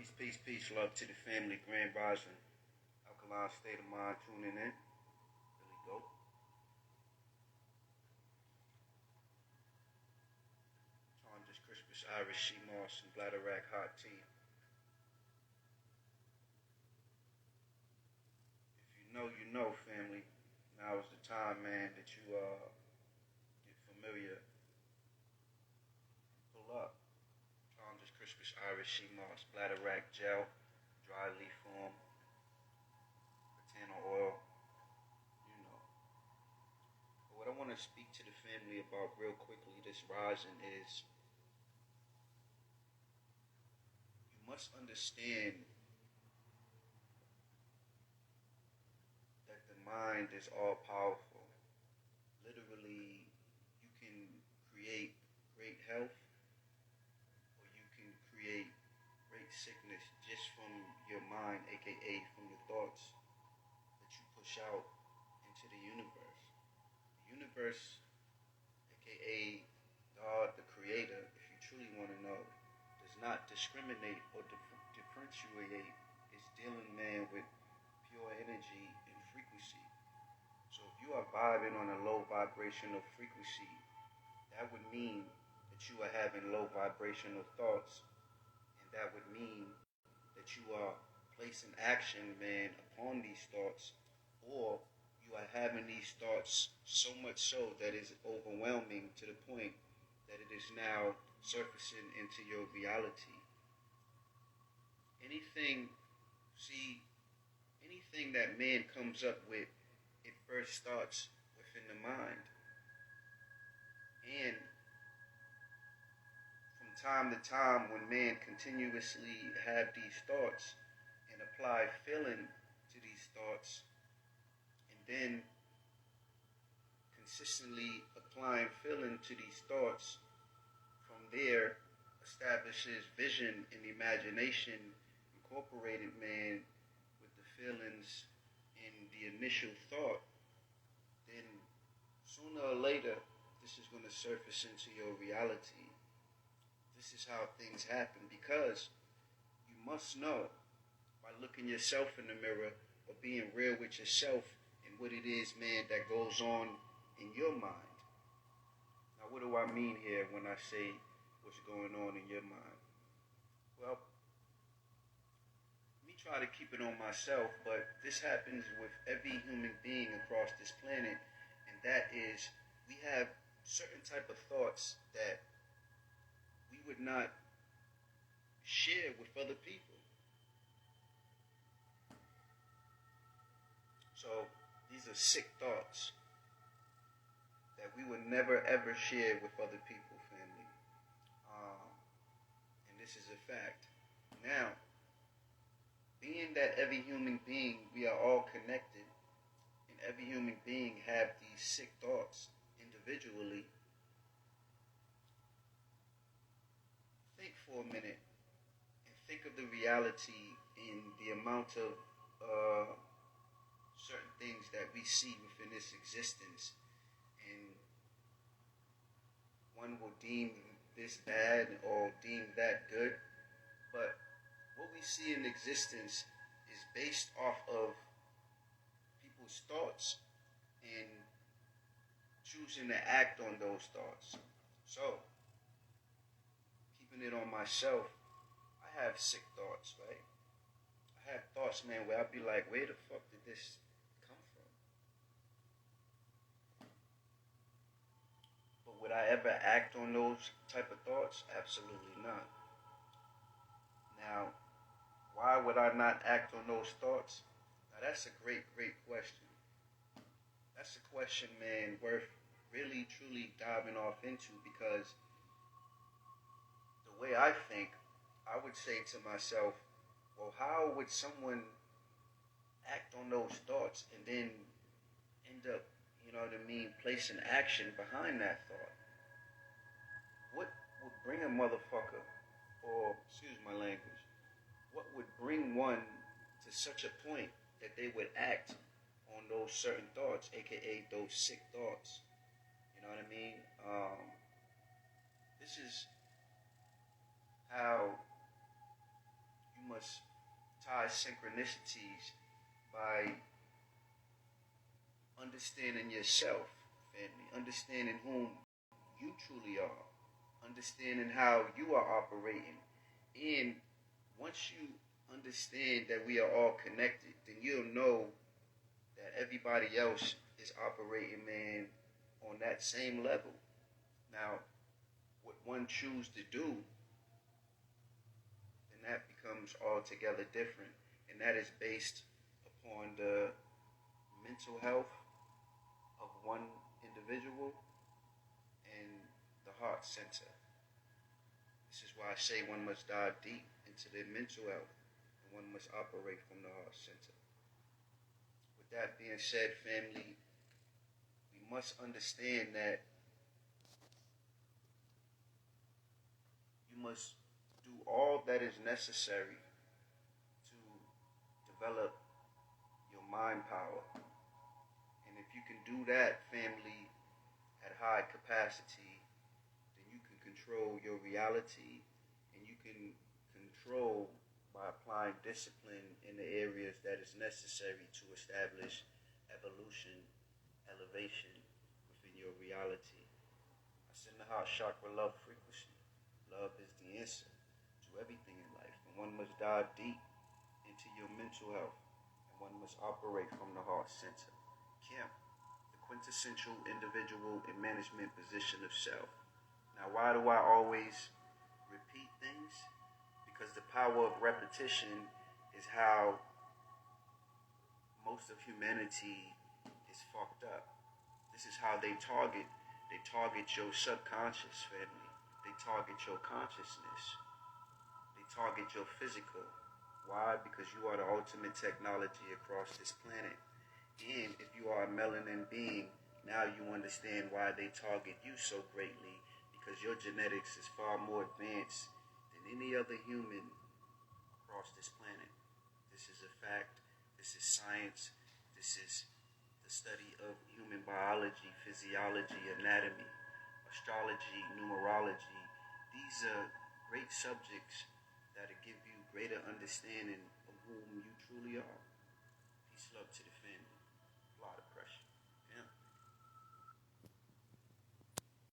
Peace, peace, peace. Love to the family. Grand Rising. Alkaline state of mind tuning in. Really dope. Just Crispus Irish Sea Moss and Bladderwrack hot tea. If you know, family. Now is the time, man, that you get familiar. Pull up. Just Crispus Irish Sea Moss, Bladderwrack gel, dry leaf form, botano oil. You know. But what I want to speak to the family about real quickly this rising is you must understand that the mind is all powerful. Literally, you can create great health or you can create great sickness just from your mind, aka from the thoughts that you push out into the universe. The universe, aka God, the creator, if you truly want to know, does not discriminate or differentiate. It's dealing, man, with pure energy and frequency. So if you are vibing on a low vibrational frequency, that would mean that you are having low vibrational thoughts, and that would mean that you are placing action, man, upon these thoughts, or you are having these thoughts so much so that it's overwhelming to the point that it is now surfacing into your reality. Anything that man comes up with, it first starts within the mind. And from time to time, when man continuously have these thoughts and apply feeling to these thoughts, and then consistently applying feeling to these thoughts, from there establishes vision and imagination, incorporated, man, with the feelings and the initial thought, then sooner or later this is going to surface into your reality. This is how things happen, because you must know by looking yourself in the mirror or being real with yourself and what it is, man, that goes on in your mind. Now, what do I mean here when I say what's going on in your mind? Well, let me try to keep it on myself, but this happens with every human being across this planet, and that is we have certain type of thoughts that we would not share with other people. So these are sick thoughts that we would never ever share with other people, family. And this is a fact. Now, being that every human being, we are all connected, and every human being have these sick thoughts individually, think for a minute and think of the reality in the amount of certain things that we see within this existence, and one will deem this bad or deem that good, but what we see in existence is based off of people's thoughts and choosing to act on those thoughts. So, keeping it on myself, I have sick thoughts, right? I have thoughts, man, where I'll be like, where the fuck did this come from? But would I ever act on those type of thoughts? Absolutely not. Now, why would I not act on those thoughts? Now, that's a great, great question. That's a question, man, worth really, truly diving off into, because the way I think, I would say to myself, well, how would someone act on those thoughts and then end up, you know what I mean, placing action behind that thought? What would bring a motherfucker, or, excuse my language, what would bring one to such a point that they would act on those certain thoughts, aka those sick thoughts? You know what I mean? This is how you must tie synchronicities by understanding yourself, family, understanding whom you truly are, understanding how you are operating. And once you understand that we are all connected, then you'll know that everybody else is operating, man, on that same level. Now, what one chooses to do, then that becomes altogether different. And that is based upon the mental health of one individual and the heart center. This is why I say one must dive deep into their mental health and one must operate from the heart center. With that being said, family, we must understand that you must do all that is necessary to develop your mind power. And if you can do that, family, at high capacity, then you can control your reality and you can control by applying discipline in the areas that is necessary to establish evolution, elevation within your reality. I send the heart chakra love frequency. Love is the answer to everything in life. And one must dive deep into your mental health. And one must operate from the heart center. Kim, the quintessential individual and management position of self. Now, why do I always repeat things? Because the power of repetition is how most of humanity is fucked up. This is how they target. They target your subconscious, family. They target your consciousness. They target your physical. Why? Because you are the ultimate technology across this planet. And if you are a melanin being, now you understand why they target you so greatly. Because your genetics is far more advanced than any other human across this planet. This is a fact. This is science. This is the study of human biology, physiology, anatomy, astrology, numerology. These are great subjects that will give you greater understanding of whom you truly are. Peace, love to the family.